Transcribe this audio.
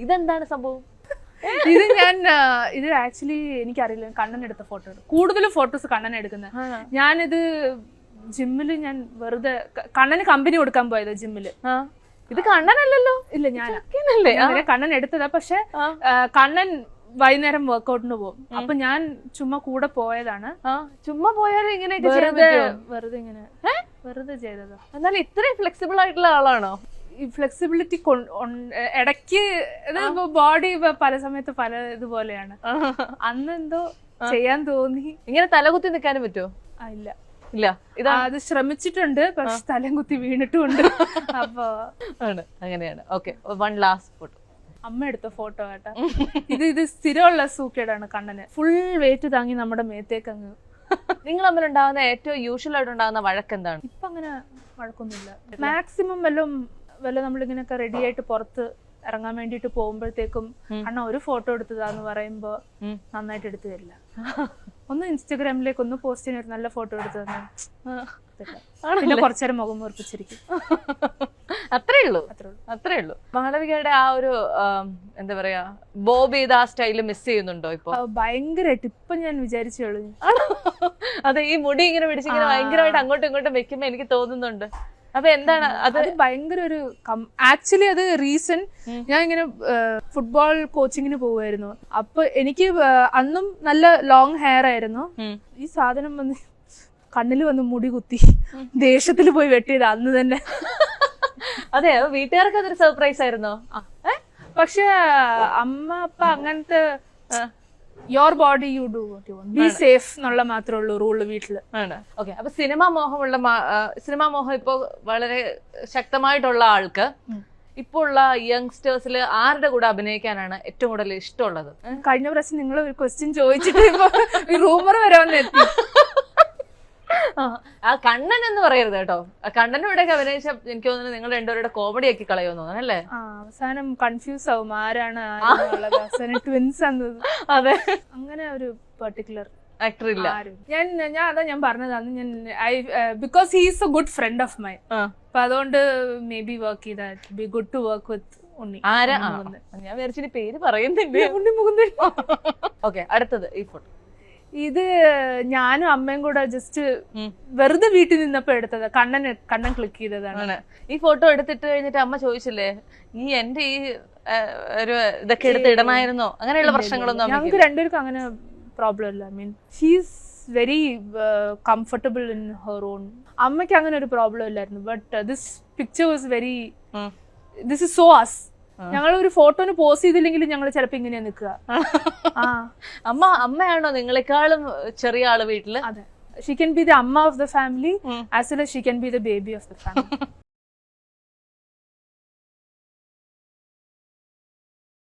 ഇതെന്താണ് സംഭവം? ഇത് ആക്ച്വലി എനിക്കറിയില്ല, കണ്ണൻ എടുത്ത ഫോട്ടോ. കൂടുതലും ഫോട്ടോസ് കണ്ണൻ എടുക്കുന്നത്. ഞാനിത് ജിമ്മില് ഞാൻ വെറുതെ കണ്ണന് കമ്പനി കൊടുക്കാൻ പോയത് ജിമ്മില്. ഇത് കണ്ണനല്ലല്ലോ. ഇല്ല, ഞാനല്ലേ കണ്ണൻ എടുത്തതാ. പക്ഷെ കണ്ണൻ വൈകുന്നേരം വർക്ക്ഔട്ടിന് പോകും. അപ്പൊ ഞാൻ ചുമ്മാ കൂടെ പോയതാണ്. ചുമ്മാ പോയാലും ഇങ്ങനെ വെറുതെ ചെയ്തതാ. എന്നാലും ഇത്രയും ഫ്ലെക്സിബിൾ ആയിട്ടുള്ള ആളാണോ? ഈ ഫ്ലെക്സിബിലിറ്റി ഇടയ്ക്ക് ബോഡി പല സമയത്ത് പല ഇതുപോലെയാണ്. അന്ന് എന്തോ ചെയ്യാൻ തോന്നി. ഇങ്ങനെ തലകുത്തി നിൽക്കാനും പറ്റുമോ? ഇല്ല ഇല്ല, അത് ശ്രമിച്ചിട്ടുണ്ട്, പക്ഷെ തലം കുത്തി വീണിട്ടുമുണ്ട്. അപ്പൊ അങ്ങനെയാണ്. Okay, one last photo. അമ്മ എടുത്ത ഫോട്ടോ കേട്ടാ. ഇത് സ്ഥിരമുള്ള സൂക്കേടാണ് കണ്ണന്. ഫുൾ വെയിറ്റ് താങ്ങി നമ്മുടെ മേത്തേക്ക് അങ്ങ്. നിങ്ങൾ തമ്മിലുണ്ടാവുന്ന ഏറ്റവും യൂഷ്വൽ ആയിട്ടുണ്ടാകുന്ന വഴക്ക് എന്താണ്? ഇപ്പൊ അങ്ങനെ വഴക്കൊന്നുമില്ല. മാക്സിമം വല്ല നമ്മളിങ്ങനെയൊക്കെ റെഡി ആയിട്ട് പുറത്ത് ഇറങ്ങാൻ വേണ്ടിട്ട് പോകുമ്പോഴത്തേക്കും അണ്ണ ഒരു ഫോട്ടോ എടുത്തതാന്ന് പറയുമ്പോ നന്നായിട്ട് എടുത്തു തരില്ല. ഒന്ന് ഇൻസ്റ്റഗ്രാമിലേക്ക് ഒന്ന് പോസ്റ്റ് ചെയ്യാൻ ഒരു നല്ല ഫോട്ടോ എടുത്തു തന്നെ പിന്നെ കുറച്ചേരം മുഖം മുറിപ്പിച്ചിരിക്കും. അത്രേ ഉള്ളൂ. മാളവികയുടെ ആ ഒരു എന്താ പറയാ, ബോബ് ചെയ്ത ആ സ്റ്റൈല് മിസ് ചെയ്യുന്നുണ്ടോ ഇപ്പൊ? ഭയങ്കരമായിട്ട് ഇപ്പൊ ഞാൻ വിചാരിച്ചോളൂ. അതെ, ഈ മുടി ഇങ്ങനെ പിടിച്ചിങ്ങനെ ഭയങ്കരമായിട്ട് അങ്ങോട്ടും ഇങ്ങോട്ടും വെക്കുമ്പോ എനിക്ക് തോന്നുന്നുണ്ട്. അപ്പൊ എന്താണ് അത്? ഭയങ്കര ഒരു ആക്ച്വലി അത് റീസൺ, ഞാൻ ഇങ്ങനെ ഫുട്ബോൾ കോച്ചിങ്ങിന് പോവായിരുന്നു. അപ്പൊ എനിക്ക് അന്നും നല്ല ലോങ് ഹെയർ ആയിരുന്നു. ഈ സാധനം വന്ന് കണ്ണിൽ വന്ന് മുടി കുത്തി ദേഷ്യത്തിൽ പോയി വെട്ടിയത് അന്ന് തന്നെ. അതെ, വീട്ടുകാർക്ക് അതൊരു സർപ്രൈസ് ആയിരുന്നോ? പക്ഷെ അമ്മ അപ്പ അങ്ങനത്തെ your body you do what you want, be safe എന്നുള്ള മാത്രമേ ഉള്ളൂ റൂള് വീട്ടില്. ഓക്കെ, അപ്പൊ സിനിമാ മോഹം ഇപ്പൊ വളരെ ശക്തമായിട്ടുള്ള ആൾക്ക് ഇപ്പൊ ഉള്ള യങ്സ്റ്റേഴ്സിൽ ആരുടെ കൂടെ അഭിനയിക്കാനാണ് ഏറ്റവും കൂടുതൽ ഇഷ്ടമുള്ളത്? കഴിഞ്ഞ പ്രാവശ്യം നിങ്ങൾ ഒരു ക്വസ്റ്റ്യൻ ചോദിച്ചിട്ട് റൂമർ വരെ വന്നെത്തി. ആ കണ്ണൻ എന്ന് പറയരുത് കേട്ടോ. കണ്ണനും ഇവിടെയൊക്കെ അഭിനയിച്ച എനിക്ക് തോന്നുന്നു നിങ്ങൾ രണ്ടുപേരുടെ കോമഡി ആക്കി കളയുമെന്ന് തോന്നുന്നു അല്ലേ? അവസാനം കൺഫ്യൂസ് ആവും ആരാണ് അവസാനം ട്വിൻസ് എന്നത്. അതെ, അങ്ങനെ ഒരു പെർട്ടിക്കുലർ ആക്ടർ ഇല്ല. ഞാൻ പറഞ്ഞതാണ്. ഞാൻ because he is a good friend of my. അപ്പൊ അതുകൊണ്ട് മേ ബി വർക്ക് ചെയ്താൽ be good to work with Unni. ഞാൻ വിചാരിച്ചിട്ട് പേര് പറയുന്നില്ല. ഉണ്ണി മുകുന്ദൻ. ഓക്കെ, അടുത്തത് ഈ ഫോട്ടോ. ഇത് ഞാനും അമ്മയും കൂടെ ജസ്റ്റ് വെറുതെ വീട്ടിൽ നിന്നപ്പോ എടുത്തത്. കണ്ണൻ ക്ലിക്ക് ചെയ്തതാണ്. ഈ ഫോട്ടോ എടുത്തിട്ട് കഴിഞ്ഞിട്ട് അമ്മ ചോദിച്ചില്ലേ, ഈ എന്റെ ഈ ഒരു ഇതൊക്കെ എടുത്ത് ഇടണമായിരുന്നോ? അങ്ങനെയുള്ള പ്രശ്നങ്ങളൊന്നും ഞങ്ങൾക്ക് രണ്ടുപേർക്കും അങ്ങനെ പ്രോബ്ലം ഇല്ല. I mean she's very comfortable in her own. അമ്മയ്ക്ക് അങ്ങനെ ഒരു പ്രോബ്ലം ഇല്ലായിരുന്നു. But this picture was very, this is so us. ഞങ്ങൾ ഒരു ഫോട്ടോന് പോസ്റ്റ് ചെയ്തില്ലെങ്കിലും ഞങ്ങൾ ചിലപ്പോ ഇങ്ങനെയാ നിൽക്കുക. അമ്മയാണോ നിങ്ങളെക്കാളും ചെറിയ ആള് വീട്ടില്? അതെ, ഷീ ക്യാൻ ബി ദ അമ്മ of the family as well as she can be the baby of the family.